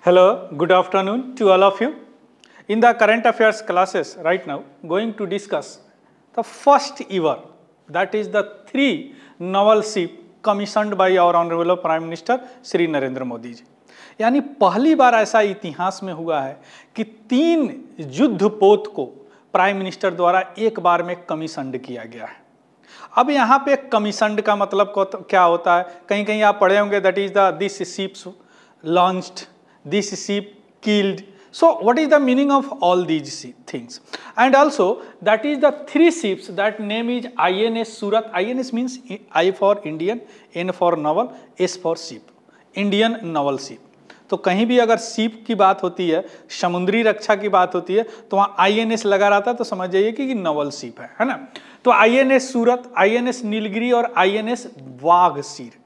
Hello, good afternoon to all of you. In the current affairs classes right now, going to discuss the first ever, that is the 3 naval ship commissioned by our Honorable Prime Minister Shri Narendra Modi जी। यानी पहली बार ऐसा इतिहास में हुआ है कि 3 युद्धपोत को प्राइम मिनिस्टर द्वारा एक बार में कमीशन्ड किया गया है। अब यहाँ पे कमीशन्ड का मतलब क्या होता है, कहीं कहीं आप पढ़े होंगे that is the this ships launched, this ship killed. So what is the meaning of all these things? And also that is the 3 ships, that name is INS Surat. INS means I for Indian, N for naval, S for ship, Indian naval ship. तो कहीं भी अगर ship की बात होती है, समुद्री रक्षा की बात होती है, तो वहाँ INS लगा रहता है, तो समझ जाइए कि नवल शिप है ना। तो INS सूरत, INS नीलगिरी और INS वाघसीर।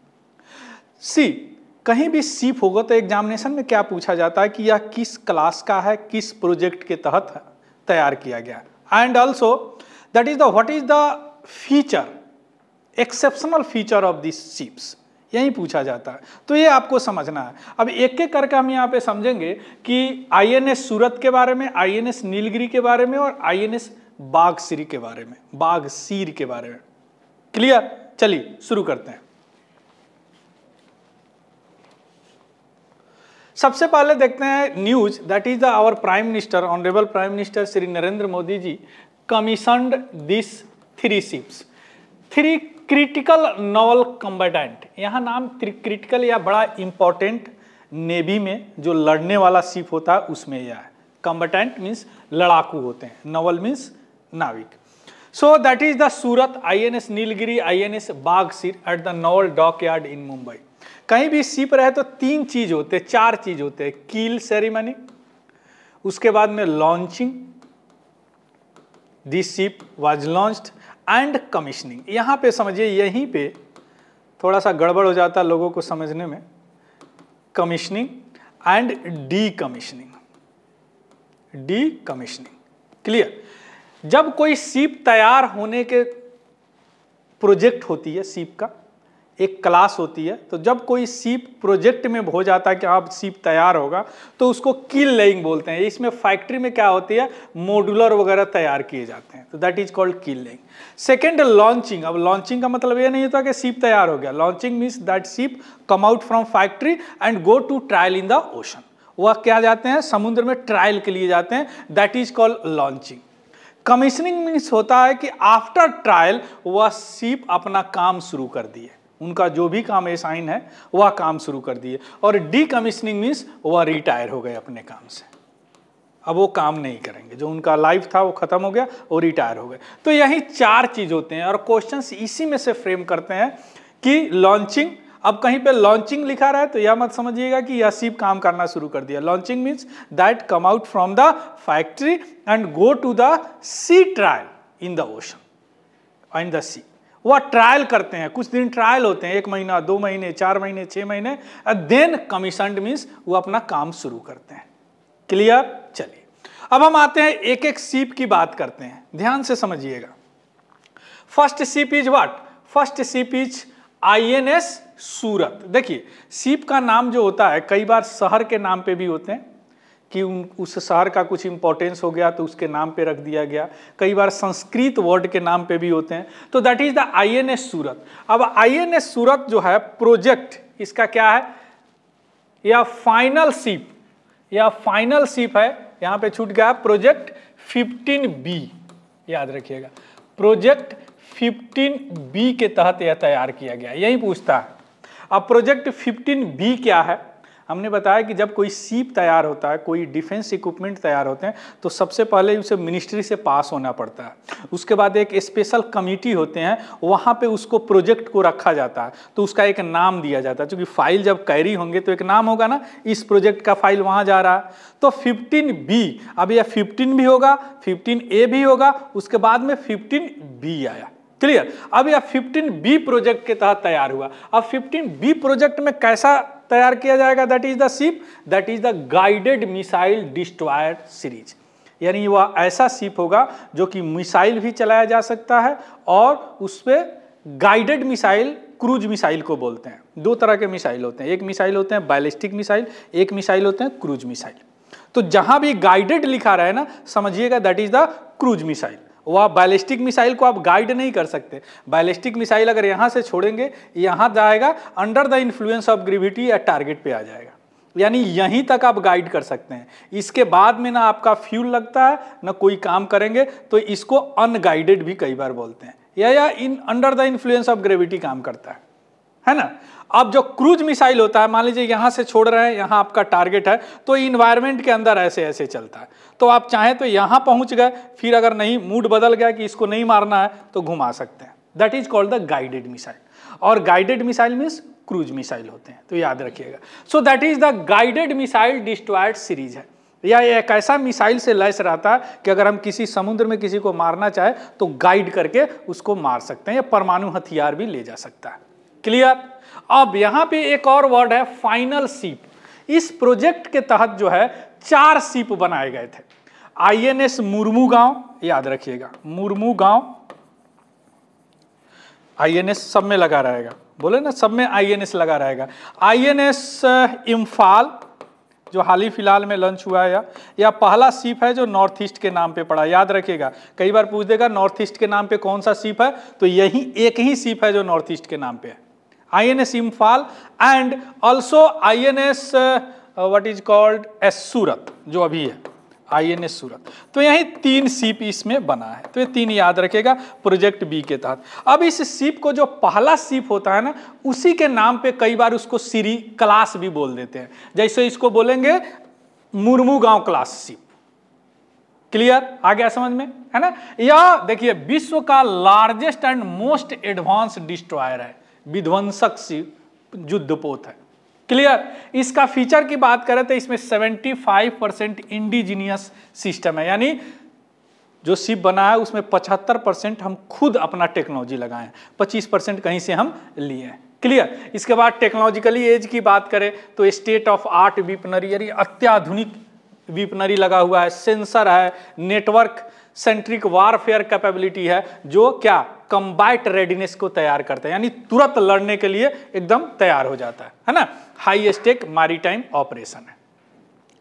सी कहीं भी शिप होगा तो एग्जामिनेशन में क्या पूछा जाता है कि यह किस क्लास का है, किस प्रोजेक्ट के तहत तैयार किया गया। And also that is the what is the feature, exceptional feature of this ships, यही पूछा जाता है। तो ये आपको समझना है। अब एक एक करके हम यहाँ पे समझेंगे कि INS सूरत के बारे में, INS नीलगिरी के बारे में और INS बाघसीर के बारे में, बाघसीर के बारे में। क्लियर? चलिए शुरू करते हैं। सबसे पहले देखते हैं news, that is the our prime minister, honourable prime minister Shri Narendra Modi ji commissioned this 3 ships, 3 critical naval combatant. यहाँ नाम क्रिटिकल या बड़ा इंपॉर्टेंट, नेवी में जो लड़ने वाला शिप होता है उसमें यह है। कम्बेटेंट मीन्स लड़ाकू होते हैं, नवल मीन्स नाविक। So that is the Surat, INS Nilgiri, INS Vaghsheer at the naval dockyard in Mumbai. कहीं भी शिप रहे तो 3 चीज होते हैं, 4 चीज होते हैं। कील सेरेमनी, उसके बाद में launching, this ship was launched, and commissioning. यहां पे समझिए, यहीं पे थोड़ा सा गड़बड़ हो जाता है लोगों को समझने में। Commissioning and D commissioning, D commissioning. Clear? जब कोई शिप तैयार होने के प्रोजेक्ट होती है, शिप का एक क्लास होती है, तो जब कोई शिप प्रोजेक्ट में हो जाता है कि आप शिप तैयार होगा, तो उसको कील लेइंग बोलते हैं। इसमें फैक्ट्री में क्या होती है, मॉड्यूलर वगैरह तैयार किए जाते हैं, तो दैट इज कॉल्ड कील लेइंग। Second launching. अब लॉन्चिंग का मतलब ये नहीं होता कि शिप तैयार हो गया। Launching means that ship come out from factory and go to trial in the ocean. वह क्या जाते हैं, समुद्र में ट्रायल के लिए जाते हैं, that is called launching. Commissioning means होता है कि आफ्टर ट्रायल वह शिप अपना काम शुरू कर दिए, उनका जो भी काम असाइन है वह काम शुरू कर दिए। और डी कमीशनिंग मीन्स वह रिटायर हो गए अपने काम से, अब वो काम नहीं करेंगे, जो उनका लाइफ था वो खत्म हो गया, वो रिटायर हो गए। तो यही 4 चीज होते हैं और क्वेश्चंस इसी में से फ्रेम करते हैं कि लॉन्चिंग। अब कहीं पे लॉन्चिंग लिखा रहा है तो यह मत समझिएगा कि यह शिप काम करना शुरू कर दिया। Launching means that come out from the factory and go to the sea trial in the ocean in the sea. वह ट्रायल करते हैं, कुछ दिन ट्रायल होते हैं, 1 महीना, 2 महीने, 4 महीने, 6 महीने, देन कमीशन्ड मीन्स वो अपना काम शुरू करते हैं। क्लियर? चलिए अब हम आते हैं एक एक शिप की बात करते हैं, ध्यान से समझिएगा। First ship is what? First ship is INS सूरत। देखिए शिप का नाम जो होता है कई बार शहर के नाम पे भी होते हैं कि उस शहर का कुछ इंपॉर्टेंस हो गया तो उसके नाम पे रख दिया गया। कई बार संस्कृत वर्ड के नाम पे भी होते हैं, तो दैट इज द INS सूरत। अब INS सूरत जो है प्रोजेक्ट, इसका क्या है, या फाइनल शिप, या फाइनल शिप है, यहाँ पे छूट गया प्रोजेक्ट 15B, याद रखिएगा प्रोजेक्ट 15B के तहत यह तैयार किया गया, यही पूछता है। अब प्रोजेक्ट 15B क्या है? हमने बताया कि जब कोई शिप तैयार होता है, कोई डिफेंस इक्विपमेंट तैयार होते हैं, तो सबसे पहले उसे मिनिस्ट्री से पास होना पड़ता है। उसके बाद एक स्पेशल कमिटी होते हैं, वहाँ पे उसको प्रोजेक्ट को रखा जाता है, तो उसका एक नाम दिया जाता है। क्योंकि फाइल जब कैरी होंगे तो एक नाम होगा ना, इस प्रोजेक्ट का फाइल वहाँ जा रहा है। तो 15B, अब यह 15 भी होगा, 15A भी होगा, उसके बाद में 15B आया। क्लियर? अब यह 15B प्रोजेक्ट के तहत तैयार हुआ। अब 15B प्रोजेक्ट में कैसा तैयार किया जाएगा? That is the ship, that is the guided missile destroyer series. यानी वह ऐसा शिप होगा जो कि मिसाइल भी चलाया जा सकता है और उस पर गाइडेड मिसाइल क्रूज मिसाइल को बोलते हैं। दो तरह के मिसाइल होते हैं, एक मिसाइल होते हैं बैलिस्टिक मिसाइल, एक मिसाइल होते हैं क्रूज मिसाइल। तो जहां भी गाइडेड लिखा रहा है ना, समझिएगा that is the cruise missile. वह बैलिस्टिक मिसाइल को आप गाइड नहीं कर सकते। बैलिस्टिक मिसाइल अगर यहां से छोड़ेंगे, यहां जाएगा, under the influence of gravity या टारगेट पे आ जाएगा, यानी यहीं तक आप गाइड कर सकते हैं। इसके बाद में ना आपका फ्यूल लगता है ना कोई काम करेंगे, तो इसको अनगाइडेड भी कई बार बोलते हैं, या in under the influence of gravity काम करता है ना। अब जो क्रूज मिसाइल होता है, मान लीजिए यहां से छोड़ रहे हैं, यहां आपका टारगेट है, तो इन्वायरमेंट के अंदर ऐसे ऐसे चलता है। तो आप चाहें तो यहां पहुंच गए, फिर अगर नहीं मूड बदल गया कि इसको नहीं मारना है तो घुमा सकते हैं। That is called the guided missile. और guided missile means cruise missile होते हैं, तो याद रखिएगा। So that is the guided missile destroyed series है, या एक ऐसा मिसाइल से लैस रहता है कि अगर हम किसी समुद्र में किसी को मारना चाहे तो गाइड करके उसको मार सकते हैं, या परमाणु हथियार भी ले जा सकता है। क्लियर। अब यहां पे एक और वर्ड है फाइनल शिप। इस प्रोजेक्ट के तहत जो है 4 शिप बनाए गए थे। INS मुर्मुगांव, याद रखिएगा मुर्मुगांव, INS सब में लगा रहेगा, बोले ना सब में INS लगा रहेगा। INS इम्फाल जो हाल ही फिलहाल में लॉन्च हुआ है, या पहला शिप है जो नॉर्थ ईस्ट के नाम पे पड़ा, याद रखिएगा। कई बार पूछ देगा नॉर्थ ईस्ट के नाम पे कौन सा शिप है, तो यही एक ही शिप है जो नॉर्थ ईस्ट के नाम पे है, INS Imphal. And also INS what is called as Surat, जो अभी है INS सूरत। तो यही 3 शिप इसमें बना है, तो ये 3 याद रखेगा प्रोजेक्ट बी के तहत। अब इस शिप को जो पहला शिप होता है ना, उसी के नाम पे कई बार उसको सीरी क्लास भी बोल देते हैं, जैसे इसको बोलेंगे मुर्मुगांव क्लास शिप। क्लियर, आ गया समझ में, है ना। यह देखिए विश्व का largest and most advance destroyer है, विध्वंसक युद्धपोत है। क्लियर। इसका फीचर की बात करें तो इसमें 75% इंडिजीनियस सिस्टम है, यानी जो शिप बना है उसमें 75% हम खुद अपना टेक्नोलॉजी लगाए हैं, 25% कहीं से हम लिए हैं। क्लियर। इसके बाद टेक्नोलॉजिकली एज की बात करें तो स्टेट ऑफ आर्ट वीपनरी, यानी अत्याधुनिक वीपनरी लगा हुआ है, सेंसर है, नेटवर्क सेंट्रिक वारफेयर कैपेबिलिटी है, जो क्या कंबाइट रेडीनेस को तैयार करता है, यानी तुरंत लड़ने के लिए एकदम तैयार हो जाता है ना। हाई स्टेक मैरीटाइम ऑपरेशन है।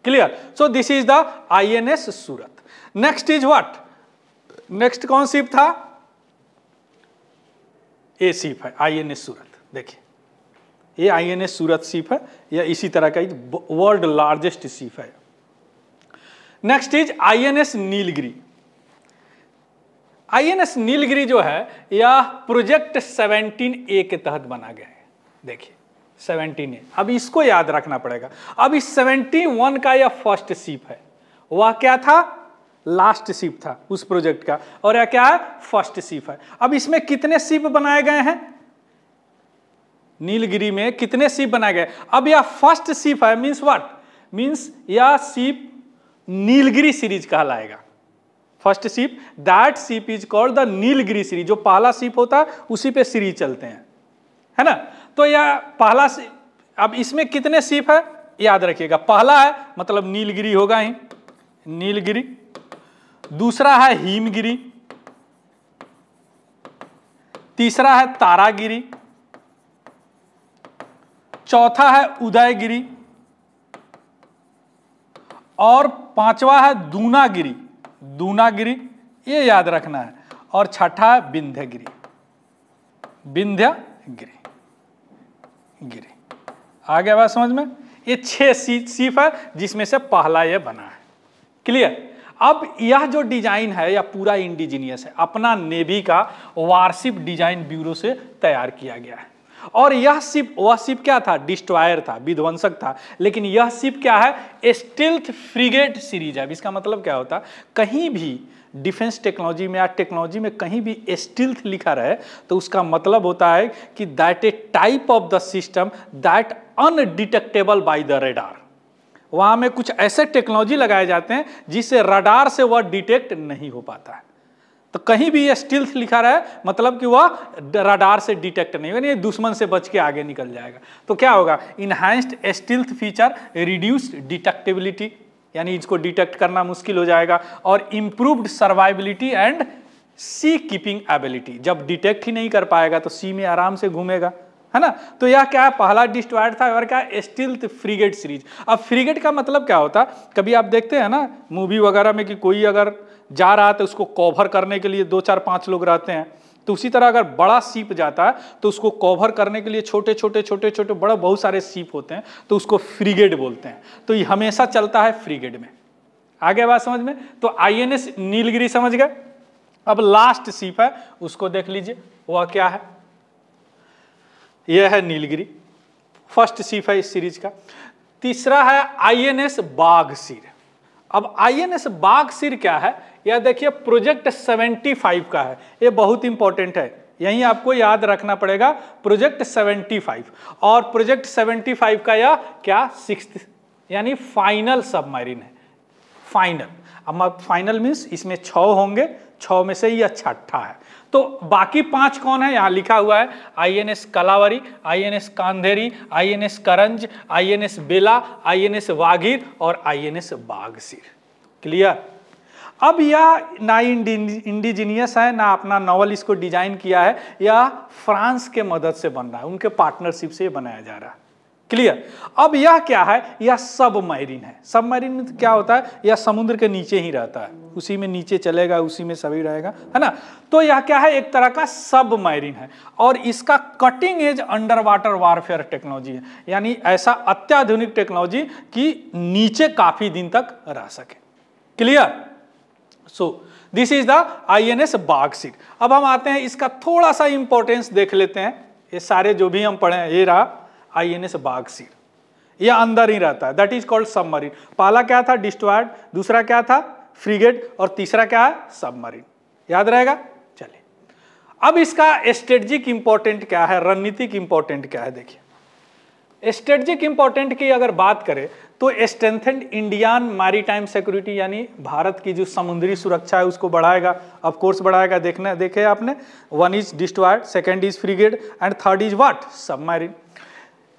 Clear. So this is the INS Surat. Next is what, next कौन शिप था, ये शिप है INS सूरत। देखिए ये INS सूरत शिप है, या इसी तरह का वर्ल्ड लार्जेस्ट शिप है। Next is INS Nilgiri. INS Nilgiri जो है यह प्रोजेक्ट 17A के तहत बना गया है। देखिए 17A, अब इसको याद रखना पड़ेगा। अब इस 71 का यह फर्स्ट शिप है, वह क्या था, लास्ट शिप था उस प्रोजेक्ट का, और यह क्या है, फर्स्ट शिप है। अब इसमें कितने शिप बनाए गए हैं, नीलगिरी में कितने शिप बनाए गए। अब यह फर्स्ट शिप है, मीन्स व्हाट, मीन्स यह शिप नीलगिरी सीरीज कहलाएगा। First ship, that ship is called the Nilgiri series. जो पहला शिप होता है उसी पे सीरीज चलते हैं, है ना। तो यह पहला शिप, अब इसमें कितने शिप है याद रखिएगा। पहला है मतलब नीलगिरी होगा ही, नीलगिरी। दूसरा है हिमगिरी, तीसरा है तारागिरी, चौथा है उदयगिरी, और 5वां है दूनागिरी, दूनागिरी ये याद रखना है, और छठा है विंध्यगिरी, विंध्यगिरी गिरी। आ गया बात समझ में। ये 6 शिप है जिसमें से पहला ये बना है। क्लियर। अब यह जो डिजाइन है यह पूरा इंडिजीनियस है, अपना नेवी का वारशिप डिजाइन ब्यूरो से तैयार किया गया है। और यह शिप, वह शिप क्या था, डिस्ट्रॉयर था, विध्वंसक था, लेकिन यह शिप क्या है, स्टील्थ फ्रिगेट सीरीज है। इसका मतलब क्या होता है, कहीं भी डिफेंस टेक्नोलॉजी में या टेक्नोलॉजी में कहीं भी स्टील्थ लिखा रहे तो उसका मतलब होता है कि that A type of the system that undetectable by the radar. वहां में कुछ ऐसे टेक्नोलॉजी लगाए जाते हैं जिससे रडार से वह डिटेक्ट नहीं हो पाता है। तो कहीं भी ये स्टील्थ लिखा रहा है मतलब कि वह रडार से डिटेक्ट नहीं होगा, दुश्मन से बच के आगे निकल जाएगा। तो क्या होगा, enhanced stealth feature, reduced detectability, यानी इसको डिटेक्ट करना मुश्किल हो जाएगा, और improved survivability and sea keeping ability. जब डिटेक्ट ही नहीं कर पाएगा तो सी में आराम से घूमेगा, है ना। तो यह क्या है, पहला डिस्ट्रॉयर था और क्या स्टील्थ फ्रिगेट सीरीज। अब फ्रिगेट का मतलब क्या होता है, कभी आप देखते हैं ना मूवी वगैरह में कि कोई अगर जा रहा है तो उसको कवर करने के लिए 2 4 5 लोग रहते हैं, तो उसी तरह अगर बड़ा शिप जाता है तो उसको कवर करने के लिए छोटे छोटे बड़ा बहुत सारे शिप होते हैं, तो उसको फ्रिगेट बोलते हैं। तो ये हमेशा चलता है फ्रिगेट में। आगे बात समझ में। तो INS नीलगिरी समझ गए। अब लास्ट शिप है उसको देख लीजिए, वह क्या है, यह है नीलगिरी, फर्स्ट शिप है इस सीरीज का। तीसरा है INS बाघसिर। अब INS बाघसिर क्या है, यह देखिए प्रोजेक्ट 75 का है, ये बहुत इंपॉर्टेंट है, यही आपको याद रखना पड़ेगा, प्रोजेक्ट 75। और प्रोजेक्ट 75 का यह क्या 6th यानी फाइनल सबमरीन है, फाइनल। अब फाइनल मीन्स इसमें 6 होंगे, 6 में से यह छठा है। तो बाकी 5 कौन है, यहां लिखा हुआ है INS कलावरी, INS कांधेरी, INS करंज, INS बेला, INS वागीर और INS बाघसिर। क्लियर। अब यह ना इंडिजीनियस है ना अपना नॉवल इसको डिजाइन किया है, यह फ्रांस के मदद से बन रहा है, उनके पार्टनरशिप से बनाया जा रहा है। क्लियर। अब यह क्या है, यह सबमरीन है। सबमरीन में क्या होता है, यह समुद्र के नीचे ही रहता है, उसी में नीचे चलेगा, उसी में सभी रहेगा, है ना। तो यह क्या है, एक तरह का सबमरीन है और इसका cutting edge under water warfare technology है, यानी ऐसा अत्याधुनिक टेक्नोलॉजी कि नीचे काफी दिन तक रह सके। Clear. So this is the INS बाघसिर। अब हम आते हैं, इसका थोड़ा सा इंपॉर्टेंस देख लेते हैं। ये सारे जो भी हम पढ़े हैं, ये रहा INS बाघसिर, यह अंदर ही रहता है, दैट इज कॉल्ड सबमरीन। पहला क्या था, डिस्ट्रॉयर, दूसरा क्या था फ्रिगेट, और तीसरा क्या है, सबमरीन। याद रहेगा। चलिए अब इसका स्ट्रेटेजिक इंपॉर्टेंट क्या है, रणनीतिक इंपॉर्टेंट क्या है। देखिए स्ट्रेटेजिक इंपॉर्टेंट की अगर बात करें तो स्ट्रेंथेंड इंडियन मैरीटाइम सिक्योरिटी, यानी भारत की जो समुद्री सुरक्षा है उसको बढ़ाएगा, ऑफ कोर्स बढ़ाएगा। देखे आपने, 1 is destroyer, 2nd is frigate and 3rd is what, submarine.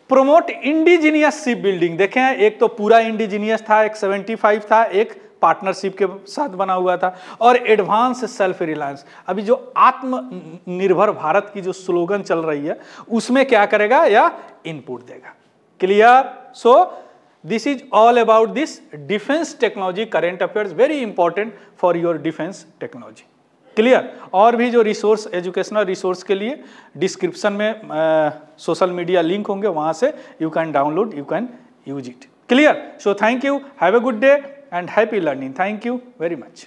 Promote indigenous ship building, देखें एक तो पूरा इंडिजीनियस था, एक 75 था, एक पार्टनरशिप के साथ बना हुआ था। और एडवांस सेल्फ रिलायंस, अभी जो आत्मनिर्भर भारत की जो स्लोगन चल रही है उसमें क्या करेगा, या इनपुट देगा। Clear. So this is all about this defence technology current affairs, very important for your defence technology. Clear. और भी जो रिसोर्स, एजुकेशनल रिसोर्स के लिए डिस्क्रिप्शन में सोशल मीडिया लिंक होंगे, वहां से you can download, you can use it. Clear. So thank you, have a good day and happy learning. Thank you very much.